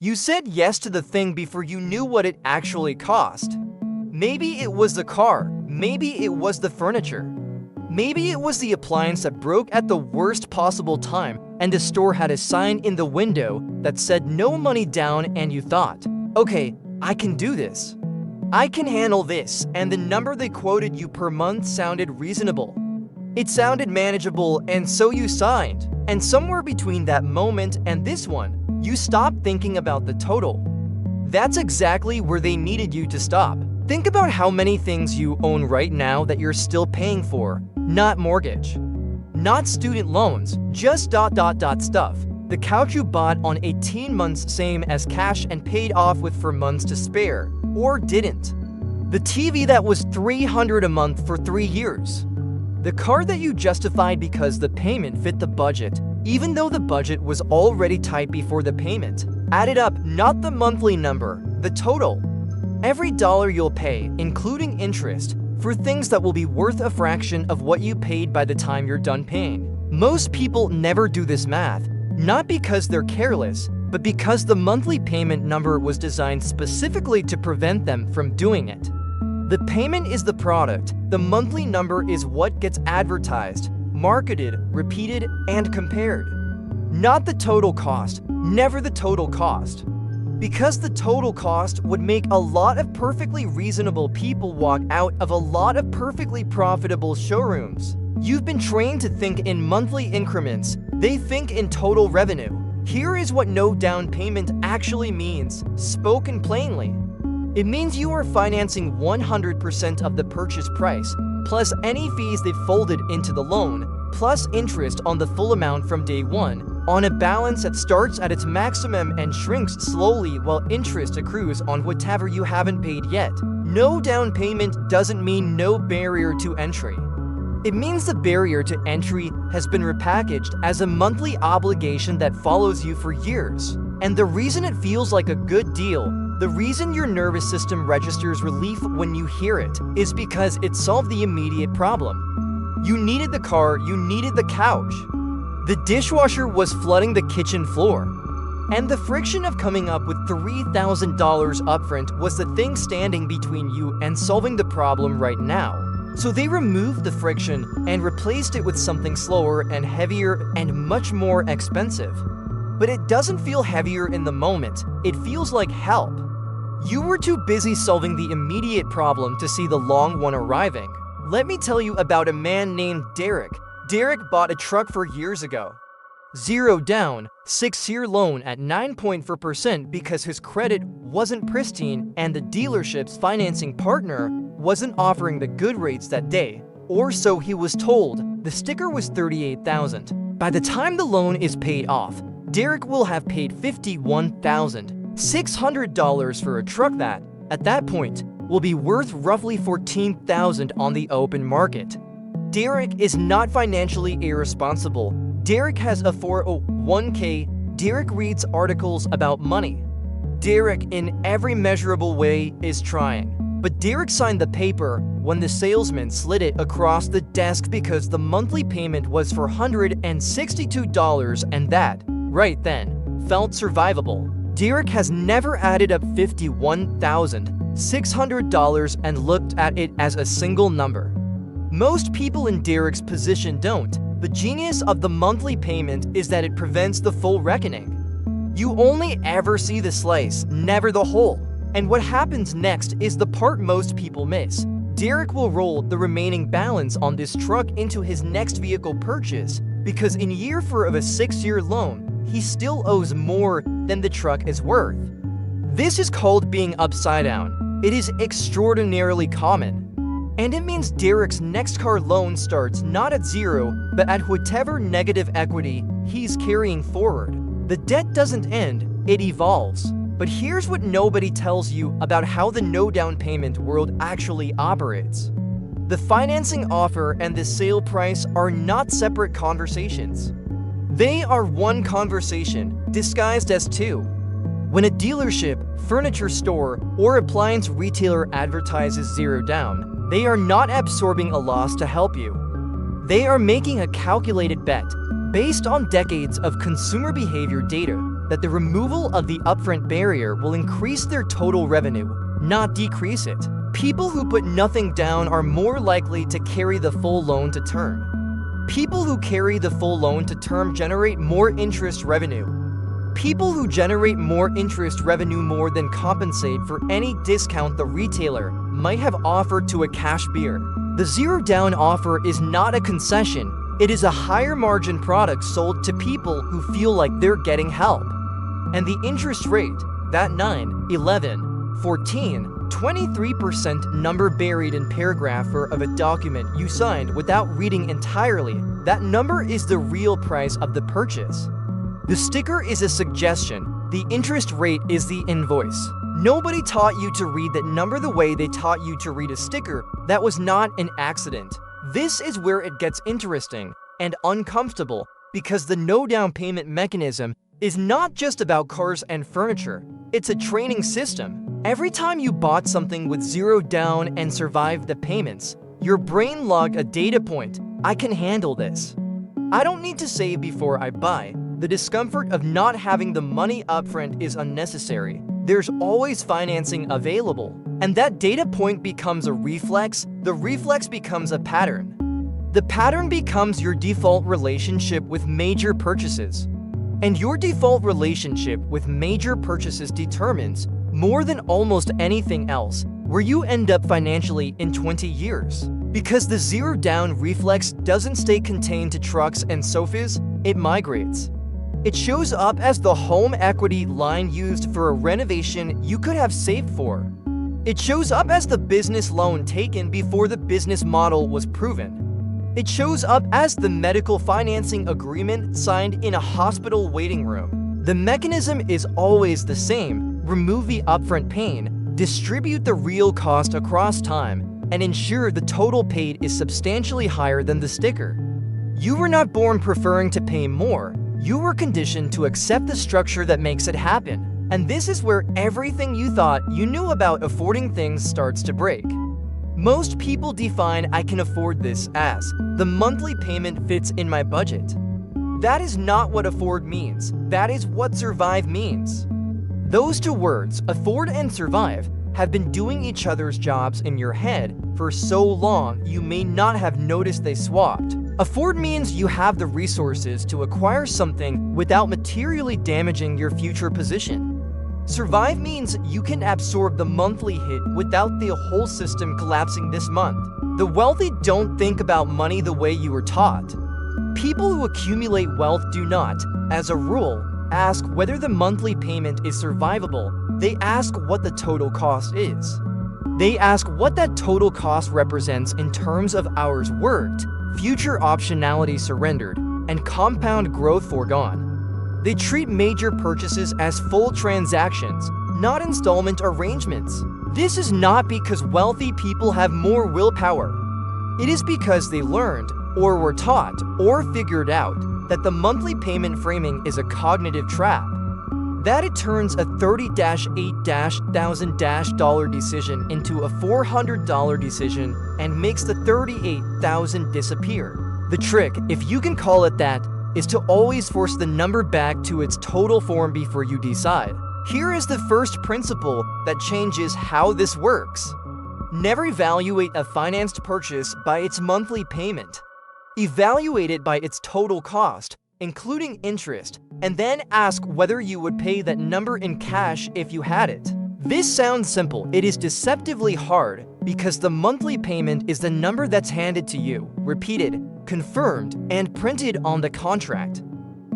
You said yes to the thing before you knew what it actually cost. Maybe it was the car, maybe it was the furniture. Maybe it was the appliance that broke at the worst possible time and the store had a sign in the window that said no money down and you thought, okay, I can do this. I can handle this, and the number they quoted you per month sounded reasonable. It sounded manageable, and so you signed. And somewhere between that moment and this one, you stopped thinking about the total. That's exactly where they needed you to stop. Think about how many things you own right now that you're still paying for, not mortgage. Not student loans, just stuff. The couch you bought on 18 months same as cash and paid off with for months to spare, or didn't. The TV that was $300 a month for 3 years. The car that you justified because the payment fit the budget, even though the budget was already tight before the payment. Added up, not the monthly number, the total. Every dollar you'll pay, including interest, for things that will be worth a fraction of what you paid by the time you're done paying. Most people never do this math, not because they're careless, but because the monthly payment number was designed specifically to prevent them from doing it. The payment is the product, the monthly number is what gets advertised, marketed, repeated, and compared. Not the total cost, never the total cost. Because the total cost would make a lot of perfectly reasonable people walk out of a lot of perfectly profitable showrooms. You've been trained to think in monthly increments, they think in total revenue. Here is what no down payment actually means, spoken plainly. It means you are financing 100% of the purchase price, plus any fees they've folded into the loan, plus interest on the full amount from day one, on a balance that starts at its maximum and shrinks slowly while interest accrues on whatever you haven't paid yet. No down payment doesn't mean no barrier to entry. It means the barrier to entry has been repackaged as a monthly obligation that follows you for years. And the reason it feels like a good deal, the reason your nervous system registers relief when you hear it, is because it solved the immediate problem. You needed the car, you needed the couch. The dishwasher was flooding the kitchen floor. And the friction of coming up with $3,000 upfront was the thing standing between you and solving the problem right now. So they removed the friction and replaced it with something slower and heavier and much more expensive. But it doesn't feel heavier in the moment, it feels like help. You were too busy solving the immediate problem to see the long one arriving. Let me tell you about a man named Derek. Derek bought a truck 4 years ago. 0 down, 6-year loan at 9.4% because his credit wasn't pristine and the dealership's financing partner wasn't offering the good rates that day, or so he was told. The sticker was $38,000. By the time the loan is paid off, Derek will have paid $51,600 for a truck that, at that point, will be worth roughly $14,000 on the open market. Derek is not financially irresponsible. Derek has a 401k. Derek reads articles about money. Derek, in every measurable way, is trying. But Derek signed the paper when the salesman slid it across the desk because the monthly payment was $462 and that, right then, felt survivable. Derek has never added up $51,600 and looked at it as a single number. Most people in Derek's position don't. The genius of the monthly payment is that it prevents the full reckoning. You only ever see the slice, never the whole. And what happens next is the part most people miss. Derek will roll the remaining balance on this truck into his next vehicle purchase because in year 4 of a 6-year loan, he still owes more than the truck is worth. This is called being upside down. It is extraordinarily common. And it means Derek's next car loan starts not at 0, but at whatever negative equity he's carrying forward. The debt doesn't end, it evolves. But here's what nobody tells you about how the no down payment world actually operates. The financing offer and the sale price are not separate conversations. They are one conversation, disguised as two. When a dealership, furniture store, or appliance retailer advertises 0 down, they are not absorbing a loss to help you. They are making a calculated bet based on decades of consumer behavior data that the removal of the upfront barrier will increase their total revenue, not decrease it. People who put nothing down are more likely to carry the full loan to term. People who carry the full loan to term generate more interest revenue. People who generate more interest revenue more than compensate for any discount the retailer might have offered to a cashier. The zero down offer is not a concession, it is a higher margin product sold to people who feel like they're getting help. And the interest rate, that 9, 11, 14, 23% number buried in paragraph 4 of a document you signed without reading entirely, that number is the real price of the purchase. The sticker is a suggestion, the interest rate is the invoice. Nobody taught you to read that number the way they taught you to read a sticker. That was not an accident. This is where it gets interesting and uncomfortable because the no down payment mechanism is not just about cars and furniture. It's a training system. Every time you bought something with zero down and survived the payments, your brain logged a data point. I can handle this. I don't need to save before I buy. The discomfort of not having the money upfront is unnecessary. There's always financing available. And that data point becomes a reflex. The reflex becomes a pattern. The pattern becomes your default relationship with major purchases. And your default relationship with major purchases determines, more than almost anything else, where you end up financially in 20 years. Because the zero down reflex doesn't stay contained to trucks and sofas, it migrates. It shows up as the home equity line used for a renovation you could have saved for. It shows up as the business loan taken before the business model was proven. It shows up as the medical financing agreement signed in a hospital waiting room. The mechanism is always the same. Remove the upfront pain, distribute the real cost across time, and ensure the total paid is substantially higher than the sticker. You were not born preferring to pay more. You were conditioned to accept the structure that makes it happen. And this is where everything you thought you knew about affording things starts to break. Most people define "I can afford this" as the monthly payment fits in my budget. That is not what afford means. That is what survive means. Those two words, afford and survive, have been doing each other's jobs in your head for so long you may not have noticed they swapped. Afford means you have the resources to acquire something without materially damaging your future position. Survive means you can absorb the monthly hit without the whole system collapsing this month. The wealthy don't think about money the way you were taught. People who accumulate wealth do not, as a rule, ask whether the monthly payment is survivable. They ask what the total cost is. They ask what that total cost represents in terms of hours worked, future optionality surrendered, and compound growth foregone. They treat major purchases as full transactions, not installment arrangements. This is not because wealthy people have more willpower. It is because they learned, or were taught, or figured out that the monthly payment framing is a cognitive trap. That it turns a $30,000 decision into a $400 decision and makes the $38,000 disappear. The trick, if you can call it that, is to always force the number back to its total form before you decide. Here is the first principle that changes how this works. Never evaluate a financed purchase by its monthly payment. Evaluate it by its total cost, including interest, and then ask whether you would pay that number in cash if you had it. This sounds simple. It is deceptively hard because the monthly payment is the number that's handed to you, repeated, confirmed, and printed on the contract.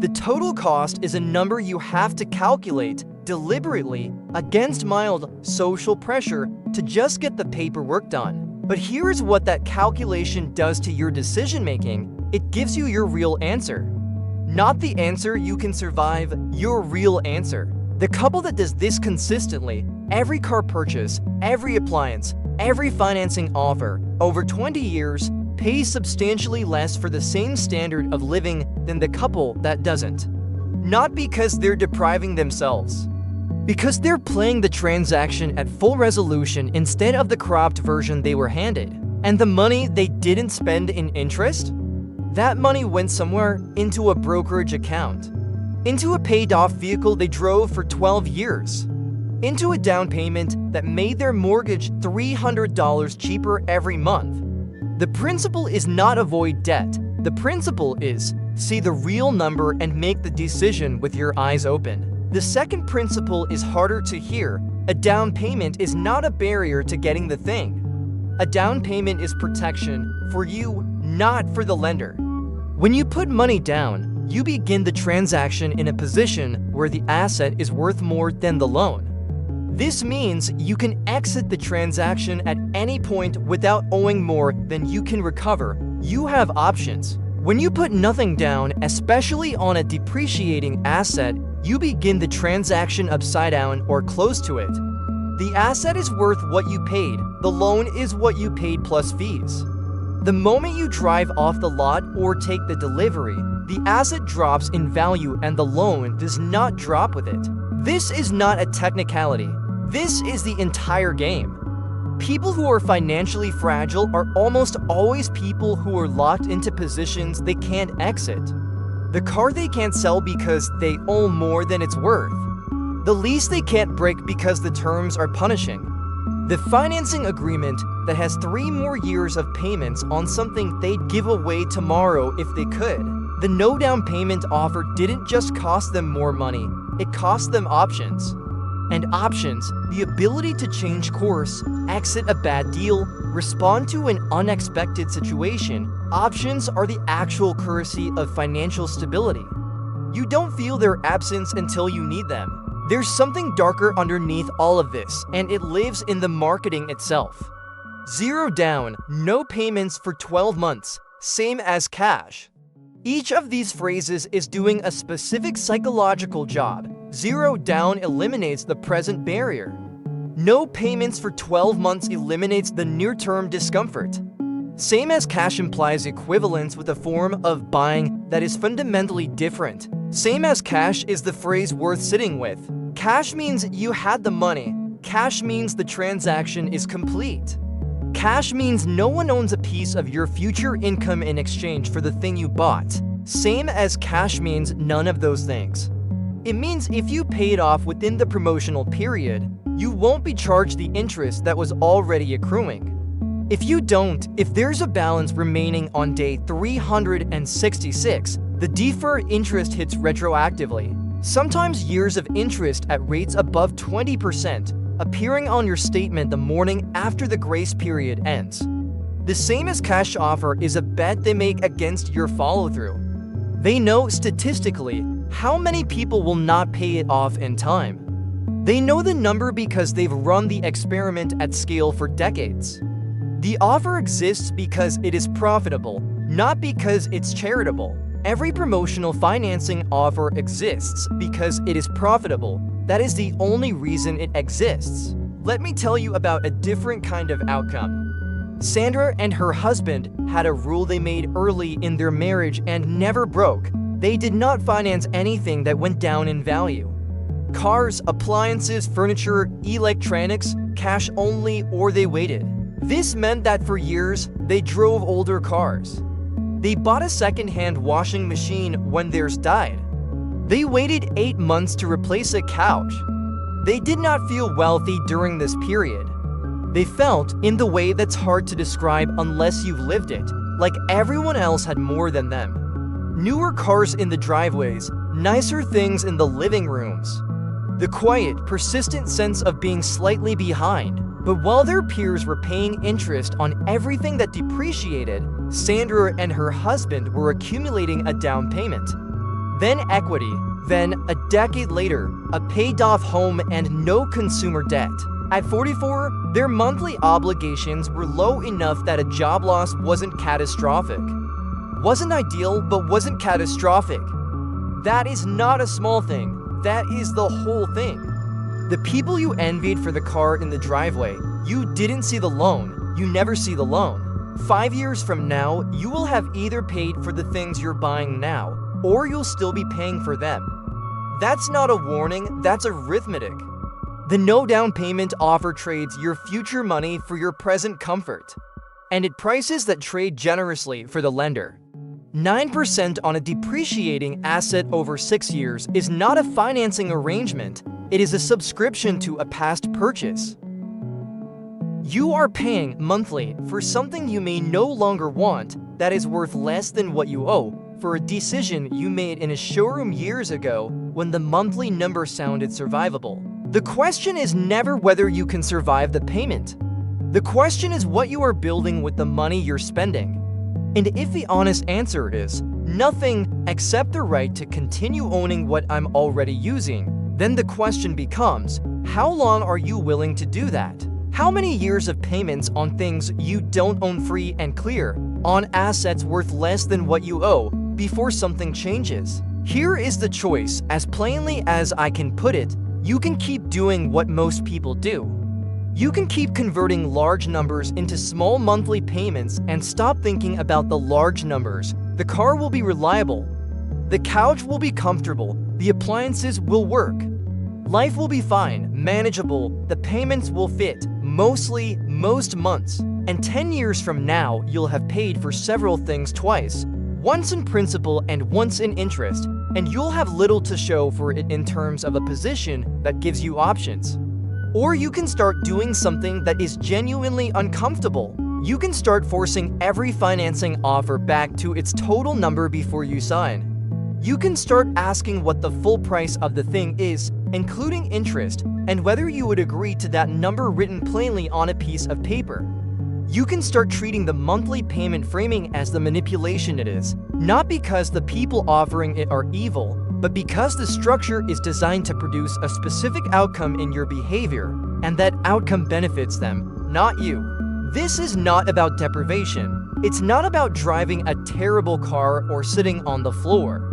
The total cost is a number you have to calculate deliberately against mild social pressure to just get the paperwork done. But here's what that calculation does to your decision-making. It gives you your real answer. Not the answer you can survive, your real answer. The couple that does this consistently, every car purchase, every appliance, every financing offer, over 20 years, pays substantially less for the same standard of living than the couple that doesn't. Not because they're depriving themselves. Because they're playing the transaction at full resolution instead of the cropped version they were handed. And the money they didn't spend in interest? That money went somewhere into a brokerage account. into a paid-off vehicle they drove for 12 years, into a down payment that made their mortgage $300 cheaper every month. The principle is not avoid debt. The principle is see the real number and make the decision with your eyes open. The second principle is harder to hear. A down payment is not a barrier to getting the thing. A down payment is protection for you, not for the lender. When you put money down, you begin the transaction in a position where the asset is worth more than the loan. This means you can exit the transaction at any point without owing more than you can recover. You have options. When you put nothing down, especially on a depreciating asset, you begin the transaction upside down or close to it. The asset is worth what you paid. The loan is what you paid plus fees. The moment you drive off the lot or take the delivery, the asset drops in value and the loan does not drop with it. This is not a technicality. This is the entire game. People who are financially fragile are almost always people who are locked into positions they can't exit. The car they can't sell because they owe more than it's worth. The lease they can't break because the terms are punishing. The financing agreement that has 3 more years of payments on something they'd give away tomorrow if they could. The no down payment offer didn't just cost them more money, it cost them options. And options, the ability to change course, exit a bad deal, respond to an unexpected situation. Options are the actual currency of financial stability. You don't feel their absence until you need them. There's something darker underneath all of this, and it lives in the marketing itself. 0 down, no payments for 12 months, same as cash. Each of these phrases is doing a specific psychological job. 0 down eliminates the present barrier. No payments for 12 months eliminates the near-term discomfort. Same as cash implies equivalence with a form of buying that is fundamentally different. Same as cash is the phrase worth sitting with. Cash means you had the money. Cash means the transaction is complete. Cash means no one owns a piece of your future income in exchange for the thing you bought. Same as cash means none of those things. It means if you paid off within the promotional period, you won't be charged the interest that was already accruing. If you don't, if there's a balance remaining on day 366, the deferred interest hits retroactively. Sometimes years of interest at rates above 20%, appearing on your statement the morning after the grace period ends. The same as cash offer is a bet they make against your follow-through. They know statistically how many people will not pay it off in time. They know the number because they've run the experiment at scale for decades. The offer exists because it is profitable, not because it's charitable. Every promotional financing offer exists because it is profitable. That is the only reason it exists. Let me tell you about a different kind of outcome. Sandra and her husband had a rule they made early in their marriage and never broke. They did not finance anything that went down in value. Cars, appliances, furniture, electronics, cash only, or they waited. This meant that for years, they drove older cars. They bought a second-hand washing machine when theirs died. They waited 8 months to replace a couch. They did not feel wealthy during this period. They felt, in the way that's hard to describe unless you've lived it, like everyone else had more than them. Newer cars in the driveways, nicer things in the living rooms. The quiet, persistent sense of being slightly behind. But while their peers were paying interest on everything that depreciated, Sandra and her husband were accumulating a down payment. Then equity. Then, a decade later, a paid-off home and no consumer debt. At 44, their monthly obligations were low enough that a job loss wasn't catastrophic. Wasn't ideal, but wasn't catastrophic. That is not a small thing. That is the whole thing. The people you envied for the car in the driveway, you didn't see the loan. You never see the loan. 5 years from now, you will have either paid for the things you're buying now, or you'll still be paying for them. That's not a warning, that's arithmetic. The no down payment offer trades your future money for your present comfort. And it prices that trade generously for the lender. 9% on a depreciating asset over 6 years is not a financing arrangement, it is a subscription to a past purchase. You are paying monthly for something you may no longer want that is worth less than what you owe for a decision you made in a showroom years ago when the monthly number sounded survivable. The question is never whether you can survive the payment. The question is what you are building with the money you're spending. And if the honest answer is nothing except the right to continue owning what I'm already using, then the question becomes, how long are you willing to do that? How many years of payments on things you don't own free and clear, on assets worth less than what you owe, before something changes? Here is the choice, as plainly as I can put it. You can keep doing what most people do. You can keep converting large numbers into small monthly payments and stop thinking about the large numbers. The car will be reliable. The couch will be comfortable. The appliances will work. Life will be fine, manageable. The payments will fit, mostly, most months. And 10 years from now, you'll have paid for several things twice. Once in principal and once in interest. And you'll have little to show for it in terms of a position that gives you options. Or you can start doing something that is genuinely uncomfortable. You can start forcing every financing offer back to its total number before you sign. You can start asking what the full price of the thing is, including interest, and whether you would agree to that number written plainly on a piece of paper. You can start treating the monthly payment framing as the manipulation it is, not because the people offering it are evil, but because the structure is designed to produce a specific outcome in your behavior, and that outcome benefits them, not you. This is not about deprivation. It's not about driving a terrible car or sitting on the floor.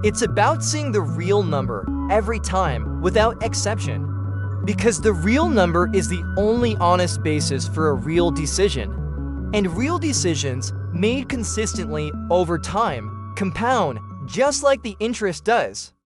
It's about seeing the real number every time, without exception. Because the real number is the only honest basis for a real decision. And real decisions, made consistently over time, compound just like the interest does.